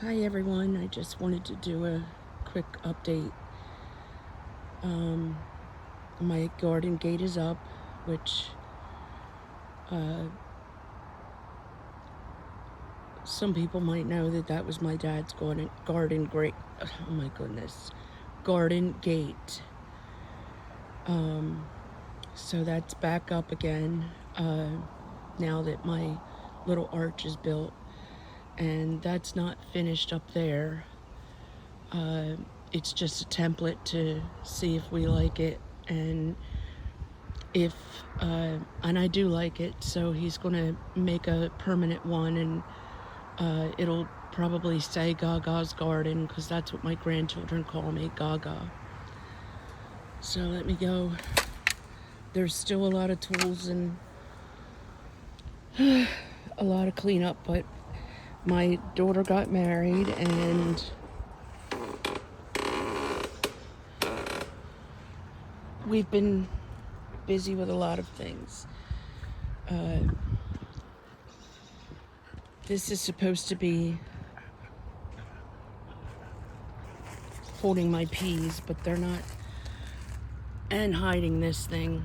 Hi everyone, I just wanted to do a quick update. My garden gate is up, which some people might know that was my dad's garden gate. So that's back up again now that my little arch is built, and that's not finished up there. It's just a template to see if we like it, and if and I do like it, so he's gonna make a permanent one, and it'll probably say Gaga's garden, because that's what my grandchildren call me, Gaga. So let me go. There's still a lot of tools and a lot of cleanup, but my daughter got married and we've been busy with a lot of things. This is supposed to be holding my peas, but they're not, and hiding this thing,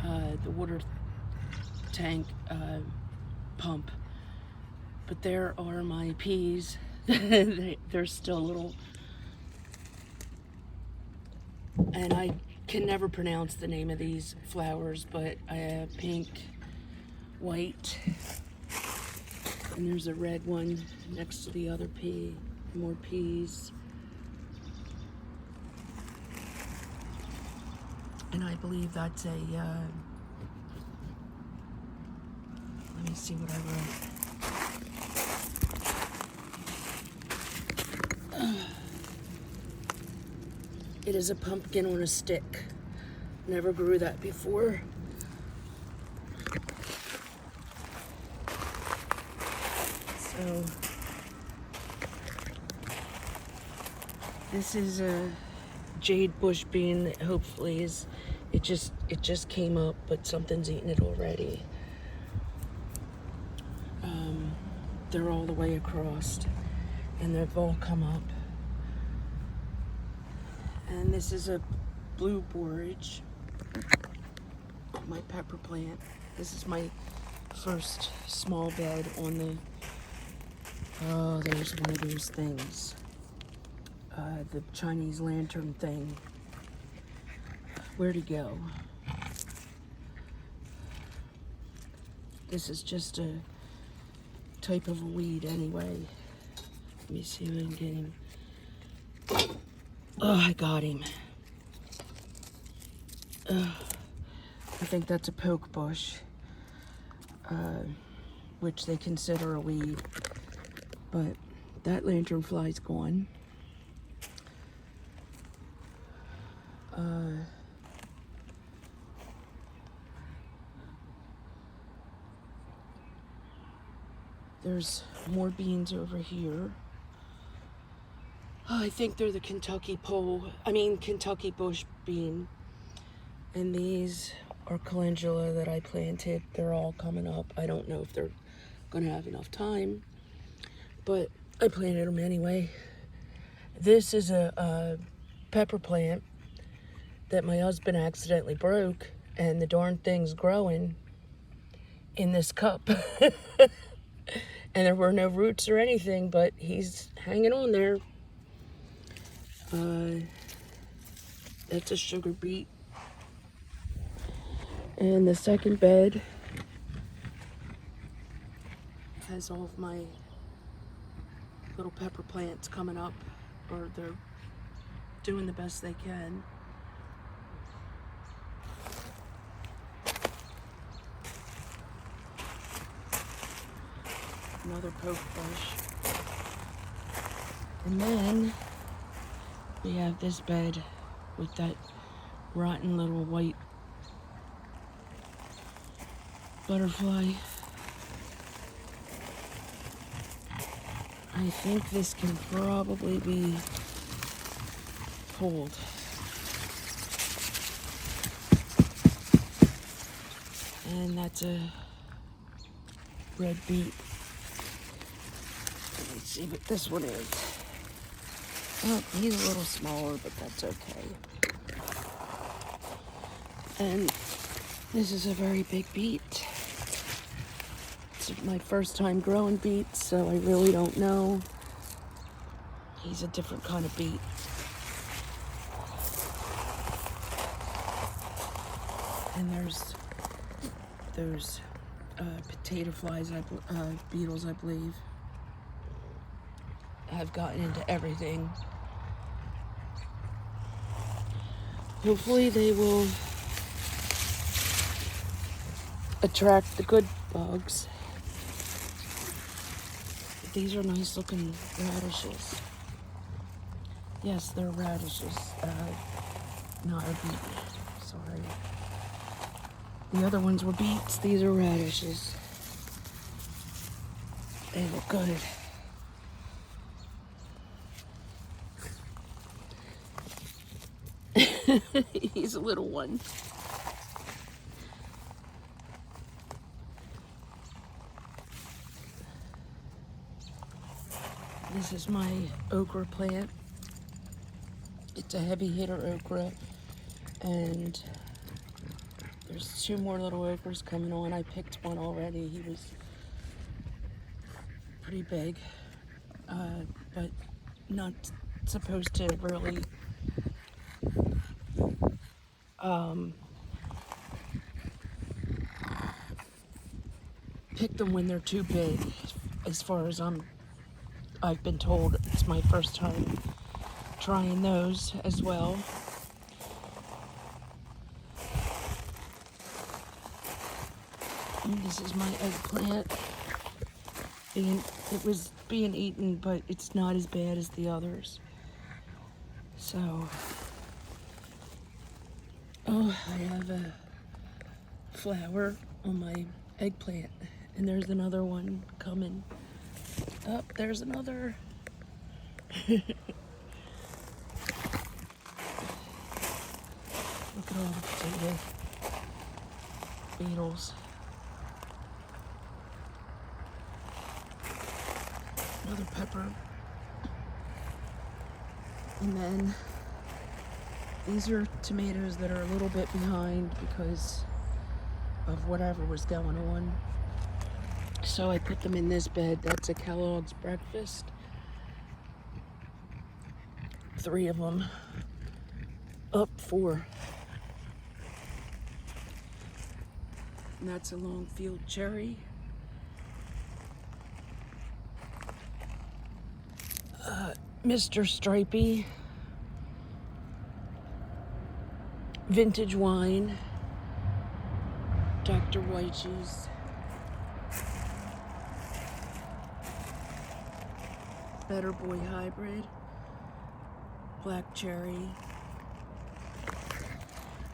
the water tank pump. But there are my peas. They're still little, and I can never pronounce the name of these flowers, but pink, white, and there's a red one next to the other pea. More peas. And I believe that's a, let me see what I wrote. It is a pumpkin on a stick. Never grew that before. So this is a jade bush bean that hopefully is, it just came up, but something's eaten it already. They're all the way across, and they've all come up. And this is a blue borage, my pepper plant. This is my first small bed on the, oh, there's one of those things, the Chinese lantern thing. Where'd he go? This is just a type of a weed anyway. Let me see if I can get him. Oh, I got him. I think that's a poke bush, which they consider a weed, but that lanternfly's gone. There's more beans over here. Oh, I think they're the Kentucky bush bean. And these are calendula that I planted. They're all coming up. I don't know if they're gonna have enough time, but I planted them anyway. This is a pepper plant that my husband accidentally broke, and the darn thing's growing in this cup. And there were no roots or anything, but he's hanging on there. That's a sugar beet. And the second bed has all of my little pepper plants coming up, or they're doing the best they can. Another poke bush. And then we have this bed with that rotten little white butterfly. I think this can probably be pulled. And that's a red beet. Let me Let's see what this one is. Oh, he's a little smaller, but that's okay. And this is a very big beet. It's my first time growing beets, so I really don't know. He's a different kind of beet. And there's those potato flies, beetles, I believe, have gotten into everything. Hopefully they will attract the good bugs. These are nice looking radishes. Yes, they're radishes, not a beet, sorry. The other ones were beets, these are radishes. They look good. He's a little one. This is my okra plant. It's a heavy hitter okra, and there's 2 more little okras coming on. I picked one already. He was pretty big, but not supposed to really pick them when they're too big. As far as I've been told, it's my first time trying those as well. And this is my eggplant. It was being eaten, but it's not as bad as the others. So, oh, I have a flower on my eggplant, and there's another one coming. Oh, there's another. Look at all the potato beetles. Another pepper. And then these are tomatoes that are a little bit behind because of whatever was going on. So I put them in this bed. That's a Kellogg's breakfast. 3 of them. Up 4. And that's a long field cherry. Mr. Stripey. Vintage wine. Dr. Whitey's. Better Boy Hybrid. Black cherry.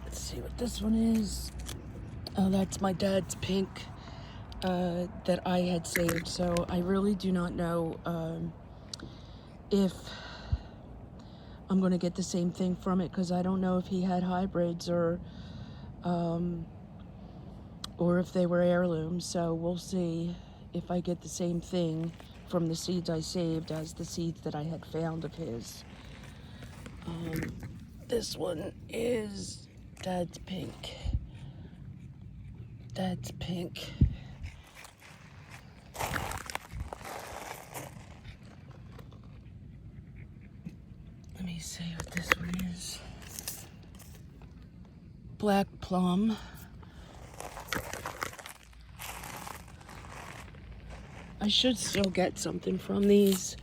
Let's see what this one is. Oh, that's my dad's pink that I had saved. So I really do not know if I'm going to get the same thing from it, because I don't know if he had hybrids or if they were heirlooms. So we'll see if I get the same thing from the seeds I saved as the seeds that I had found of his. This one is Dad's pink. Dad's pink. Let me see what this one is. Black plum. I should still get something from these.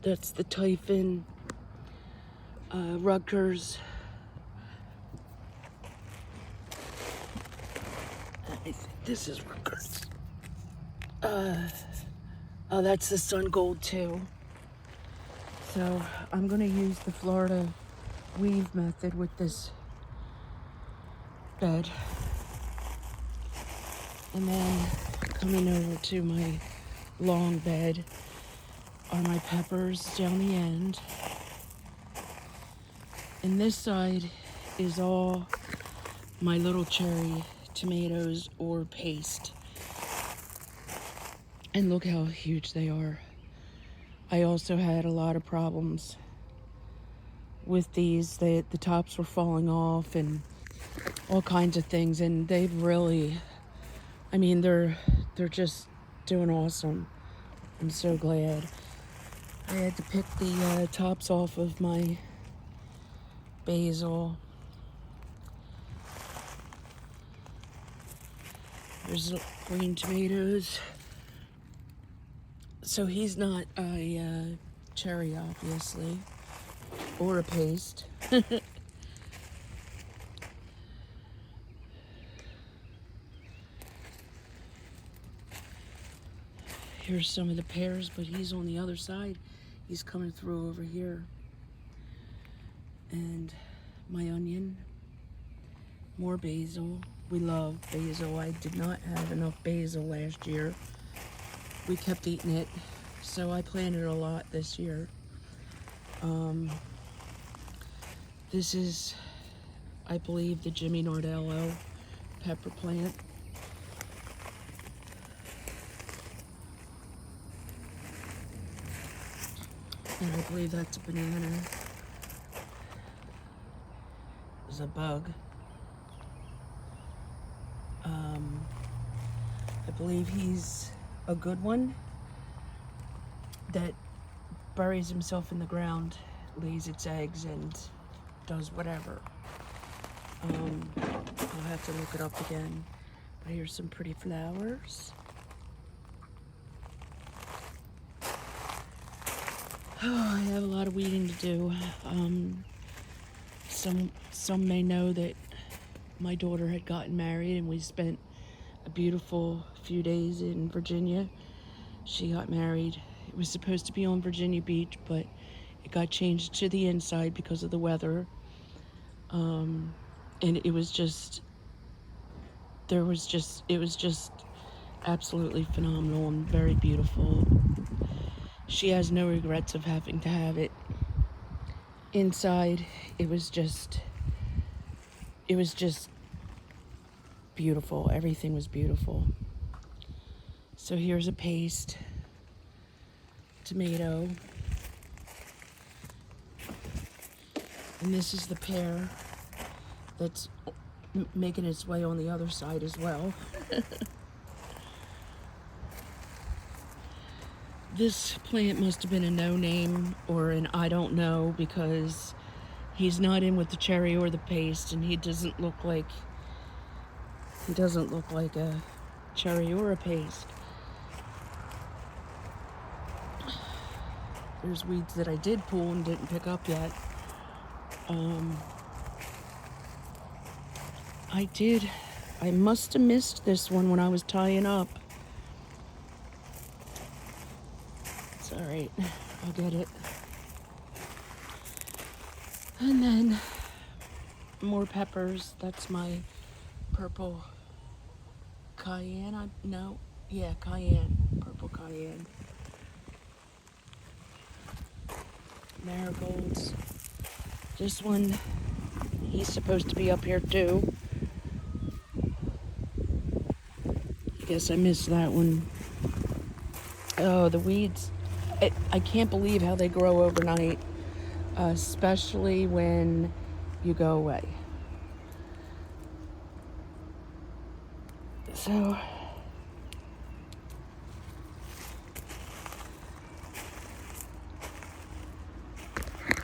That's the Typhon, Rutgers. I think this is Rutgers. Oh, that's the Sun Gold too. So I'm gonna use the Florida weave method with this bed. And then coming over to my long bed are my peppers down the end. And this side is all my little cherry tomatoes or paste. And look how huge they are. I also had a lot of problems with these. The tops were falling off and all kinds of things, and they've really, I mean, they're just doing awesome. I'm so glad. I had to pick the tops off of my basil. There's green tomatoes. So he's not a cherry, obviously, or a paste. Here's some of the pears, but he's on the other side. He's coming through over here. And my onion, more basil. We love basil. I did not have enough basil last year. We kept eating it, so I planted a lot this year. This is, I believe, the Jimmy Nardello pepper plant. And I believe that's a banana. There's a bug. I believe he's a good one that buries himself in the ground, lays its eggs, and does whatever. I'll have to look it up again. But here's some pretty flowers. Oh, I have a lot of weeding to do. Some may know that my daughter had gotten married, and we spent a beautiful few days in Virginia. She got married. It was supposed to be on Virginia Beach, but it got changed to the inside because of the weather. And it was just absolutely phenomenal and very beautiful. She has no regrets of having to have it inside. It was just beautiful. Everything was beautiful. So here's a paste, tomato, and this is the pear that's making its way on the other side as well. This plant must have been a no-name or an I don't know, because he's not in with the cherry or the paste, and he doesn't look like a cherry or a paste. There's weeds that I did pull and didn't pick up yet. I must have missed this one when I was tying up. It's all right, I'll get it. And then more peppers. That's my purple cayenne. Cayenne. Purple cayenne. Marigolds. This one, he's supposed to be up here too. Guess I missed that one. Oh, the weeds. I can't believe how they grow overnight, especially when you go away. So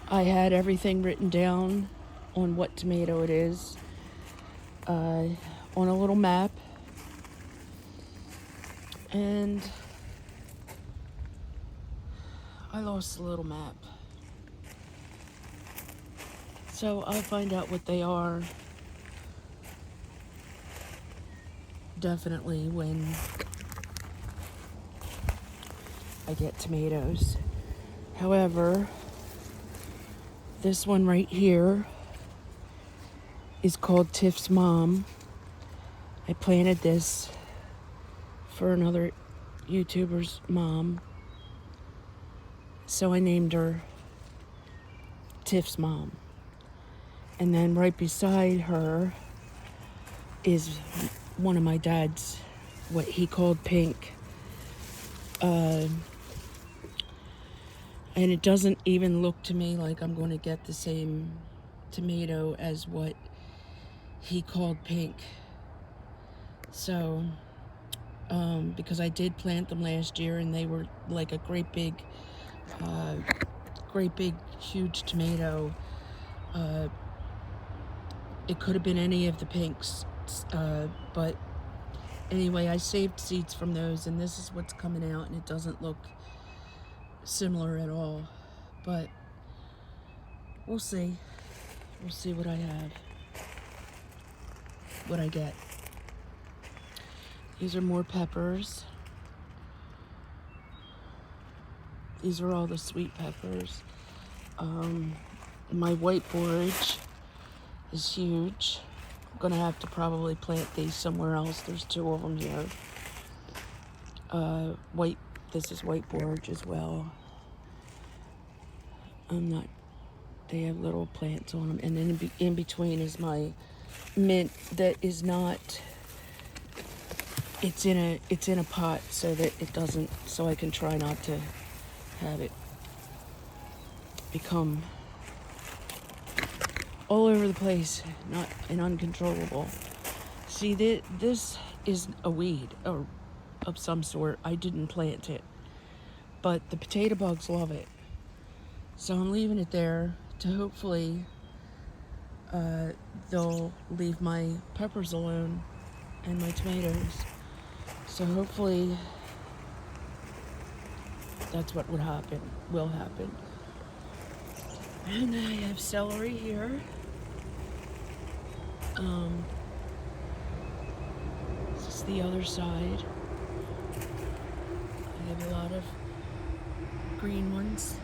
I had everything written down on what tomato it is on a little map, and I lost the little map. So I'll find out what they are definitely when I get tomatoes. However, this one right here is called Tiff's Mom. I planted this for another YouTuber's mom, so I named her Tiff's Mom. And then right beside her is one of my dad's, what he called pink. And it doesn't even look to me like I'm going to get the same tomato as what he called pink. So, because I did plant them last year and they were like a great big, huge tomato. It could have been any of the pinks, but anyway, I saved seeds from those, and this is what's coming out, and it doesn't look similar at all, but we'll see. We'll see what I have, what I get. These are more peppers. These are all the sweet peppers. My white borage is huge. I'm gonna have to probably plant these somewhere else. There's 2 of them here. This is white borage as well. They have little plants on them. And then in between is my mint that is not, it's in a pot so that it doesn't, so I can try not to have it become all over the place, not and uncontrollable. See, this is a weed of some sort. I didn't plant it, but the potato bugs love it. So I'm leaving it there to hopefully they'll leave my peppers alone and my tomatoes. So hopefully that's what will happen. And I have celery here. This is the other side. I have a lot of green ones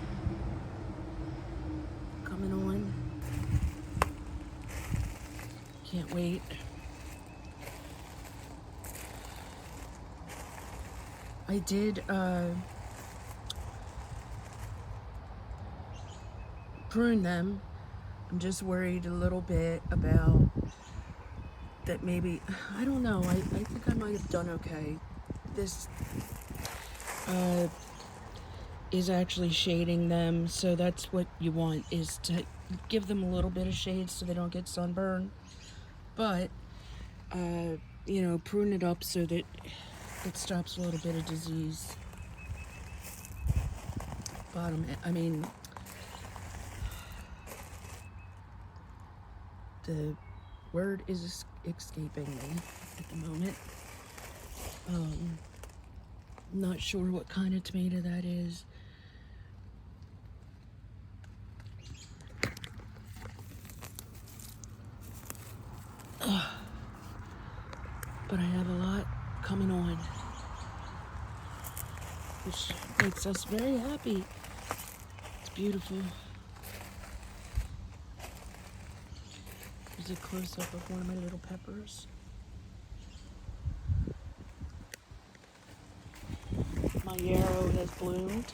coming on. Can't wait. I did prune them. I'm just worried a little bit about that. Maybe, I don't know, I think I might have done okay. This is actually shading them, so that's what you want, is to give them a little bit of shade so they don't get sunburn. But prune it up so that it stops a little bit of disease. The word is escaping me at the moment. Not sure what kind of tomato that is. But I have a lot coming on, which makes us very happy. It's beautiful. Here's a close-up of one of my little peppers. My yarrow has bloomed.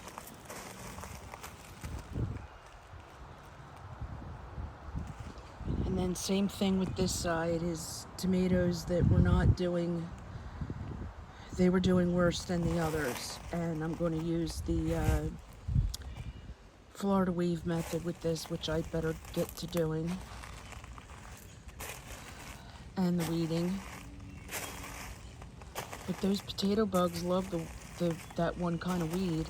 And then same thing with this side, is tomatoes that were not doing, they were doing worse than the others. And I'm going to use the Florida weave method with this, which I better get to doing. And the weeding. But those potato bugs love that one kind of weed.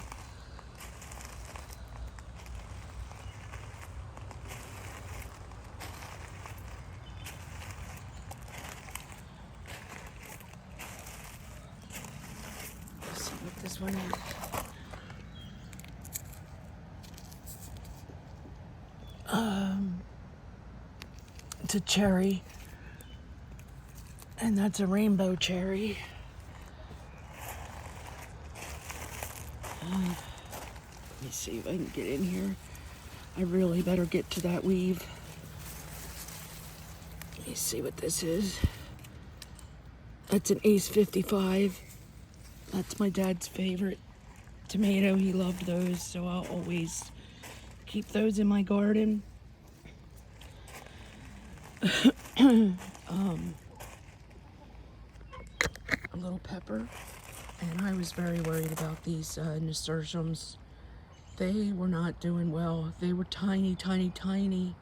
Let's see what this one is. It's a cherry, and that's a rainbow cherry. Let me see if I can get in here. I really better get to that weave. Let me see what this is. That's an Ace 55. That's my dad's favorite tomato. He loved those, so I'll always keep those in my garden. A little pepper. And I was very worried about these nasturtiums they were not doing well. They were tiny, tiny, tiny,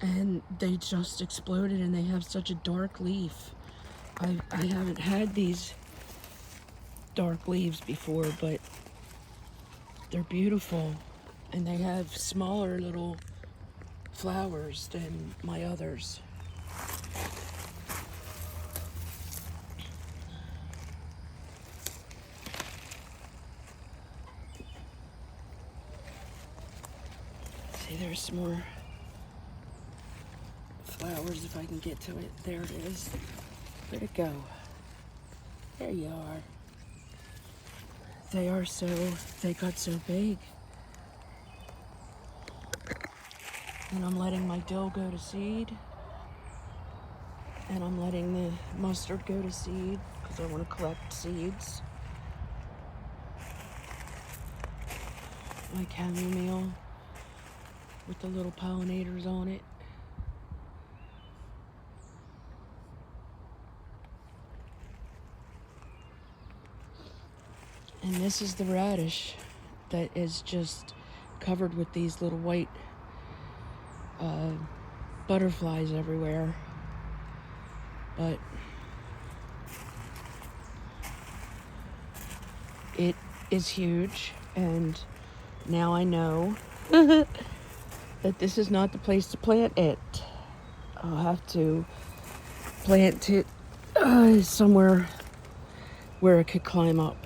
and they just exploded, and they have such a dark leaf. I haven't had these dark leaves before, but they're beautiful, and they have smaller little flowers than my others. See, there's some more flowers if I can get to it. There it is. Where'd it go? There you are. They got so big. And I'm letting my dill go to seed. And I'm letting the mustard go to seed because I want to collect seeds. My chamomile with the little pollinators on it. And this is the radish that is just covered with these little white butterflies everywhere. But it is huge, and now I know that this is not the place to plant it. I'll have to plant it somewhere where it could climb up.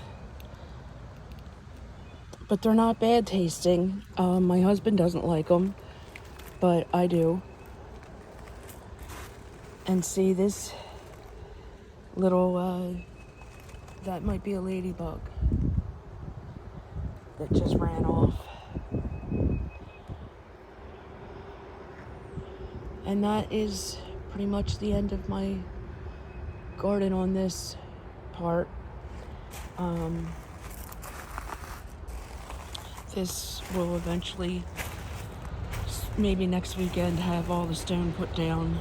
But they're not bad tasting. My husband doesn't like them, but I do. And see this little, that might be a ladybug that just ran off. And that is pretty much the end of my garden on this part. This will eventually, maybe next weekend, have all the stone put down.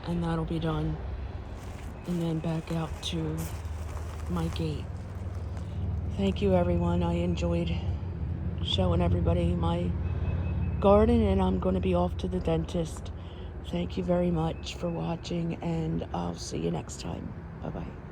And that'll be done. And then back out to my gate. Thank you, everyone. I enjoyed showing everybody my garden, and I'm going to be off to the dentist. Thank you very much for watching, and I'll see you next time. Bye-bye.